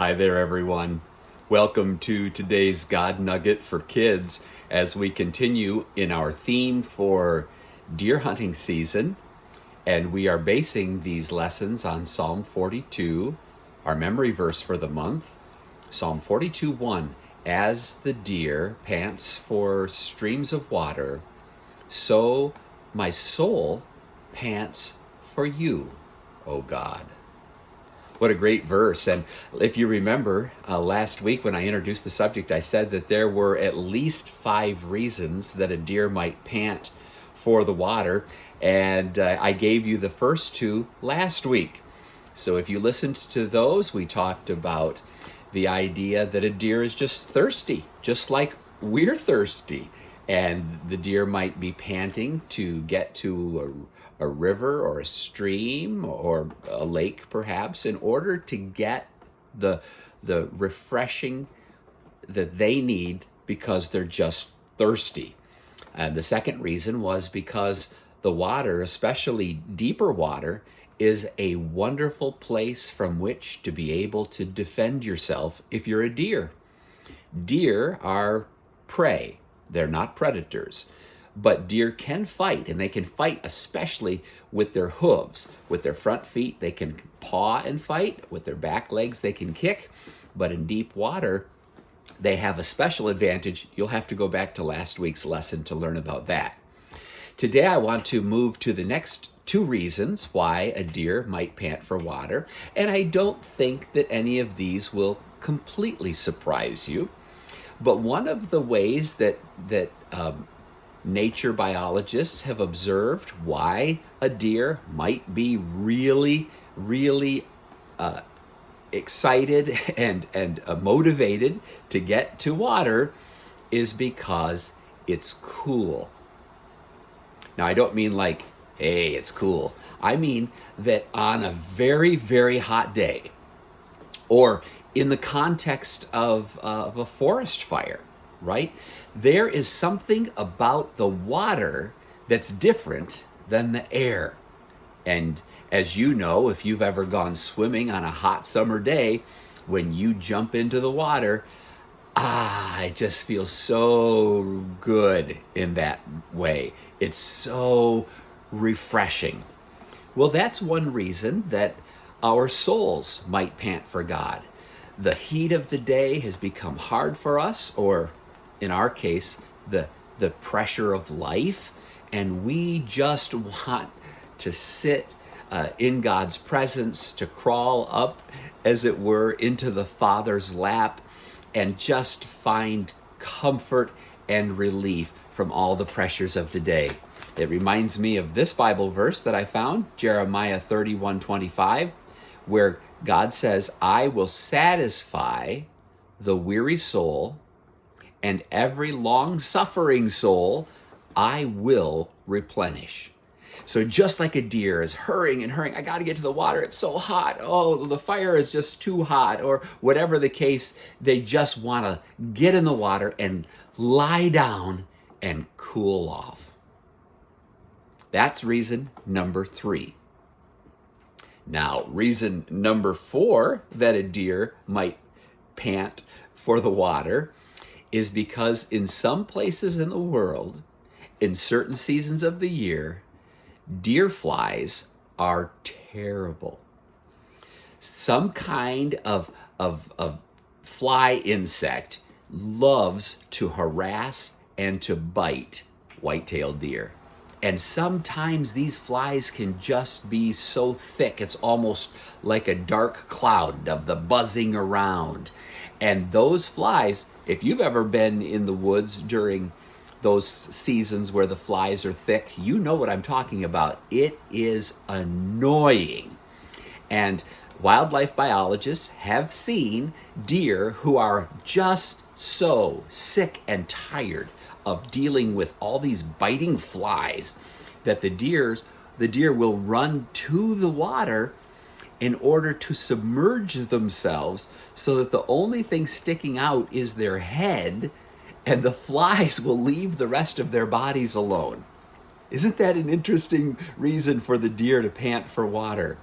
Hi there, everyone. Welcome to today's God Nugget for Kids as we continue in our theme for deer hunting season. And we are basing these lessons on Psalm 42, our memory verse for the month. Psalm 42:1. As the deer pants for streams of water, so my soul pants for you, O God. What a great verse. And if you remember last week when I introduced the subject, I said that there were at least 5 reasons that a deer might pant for the water. And I gave you the first 2 last week. So if you listened to those, we talked about the idea that a deer is just thirsty, just like we're thirsty. And the deer might be panting to get to a river or a stream or a lake, perhaps, in order to get the, the refreshing that they need because they're just thirsty. And the second reason was because the water, especially deeper water, is a wonderful place from which to be able to defend yourself if you're a deer. Deer are prey. They're not predators. But deer can fight, and they can fight especially with their hooves. With their front feet, they can paw and fight. With their back legs, they can kick. But in deep water, they have a special advantage. You'll have to go back to last week's lesson to learn about that. Today, I want to move to the next 2 reasons why a deer might pant for water. And I don't think that any of these will completely surprise you. But one of the ways that nature biologists have observed why a deer might be really, really excited and motivated to get to water is because it's cool. Now, I don't mean like, hey, it's cool. I mean that on a very, very hot day, or in the context of a forest fire, right? There is something about the water that's different than the air. And as you know, if you've ever gone swimming on a hot summer day, when you jump into the water, it just feels so good in that way. It's so refreshing. Well, that's one reason that our souls might pant for God. The heat of the day has become hard for us, or in our case, the pressure of life, and we just want to sit in God's presence, to crawl up, as it were, into the Father's lap, and just find comfort and relief from all the pressures of the day. It reminds me of this Bible verse that I found, Jeremiah 31:25, where God says, I will satisfy the weary soul, and every long-suffering soul I will replenish. So just like a deer is hurrying and hurrying, I got to get to the water, it's so hot, oh, the fire is just too hot, or whatever the case, they just want to get in the water and lie down and cool off. That's reason number 3. Now, reason number 4 that a deer might pant for the water is because in some places in the world, in certain seasons of the year, deer flies are terrible. Some kind of fly insect loves to harass and to bite white-tailed deer. And sometimes these flies can just be so thick, it's almost like a dark cloud of the buzzing around. And those flies, if you've ever been in the woods during those seasons where the flies are thick, you know what I'm talking about. It is annoying. And wildlife biologists have seen deer who are just so sick and tired of dealing with all these biting flies that the deer will run to the water in order to submerge themselves so that the only thing sticking out is their head, and the flies will leave the rest of their bodies alone. Isn't that an interesting reason for the deer to pant for water?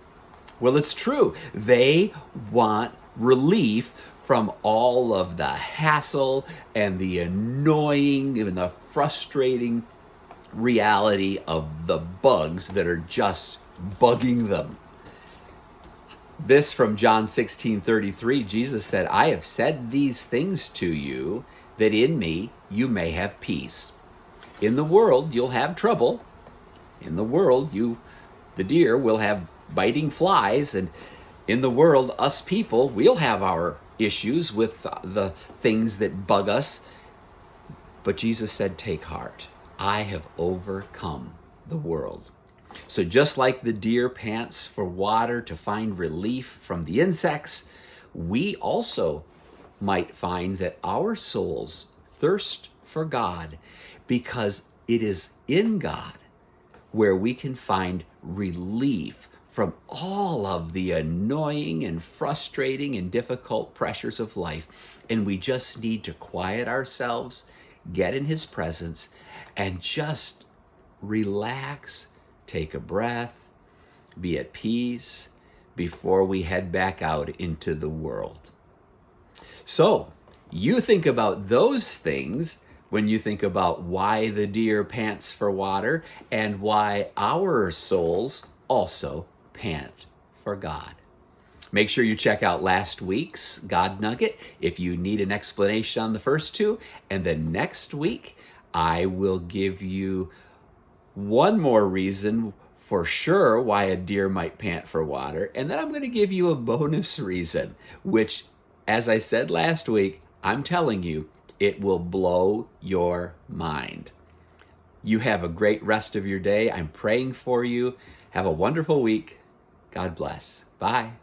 Well, it's true. They want relief from all of the hassle and the annoying and the frustrating reality of the bugs that are just bugging them. This from John 16:33, Jesus said, I have said these things to you, that in me you may have peace. In the world you'll have trouble. In the world the deer will have biting flies, and in the world us people, we'll have our issues with the things that bug us. But Jesus said, take heart. I have overcome the world. So just like the deer pants for water to find relief from the insects, we also might find that our souls thirst for God, because it is in God where we can find relief from all of the annoying and frustrating and difficult pressures of life. And we just need to quiet ourselves, get in His presence, and just relax, take a breath, be at peace before we head back out into the world. So, you think about those things when you think about why the deer pants for water and why our souls also pant for God. Make sure you check out last week's God Nugget if you need an explanation on the first two. And then next week, I will give you one more reason for sure why a deer might pant for water. And then I'm going to give you a bonus reason, which, as I said last week, I'm telling you, it will blow your mind. You have a great rest of your day. I'm praying for you. Have a wonderful week. God bless. Bye.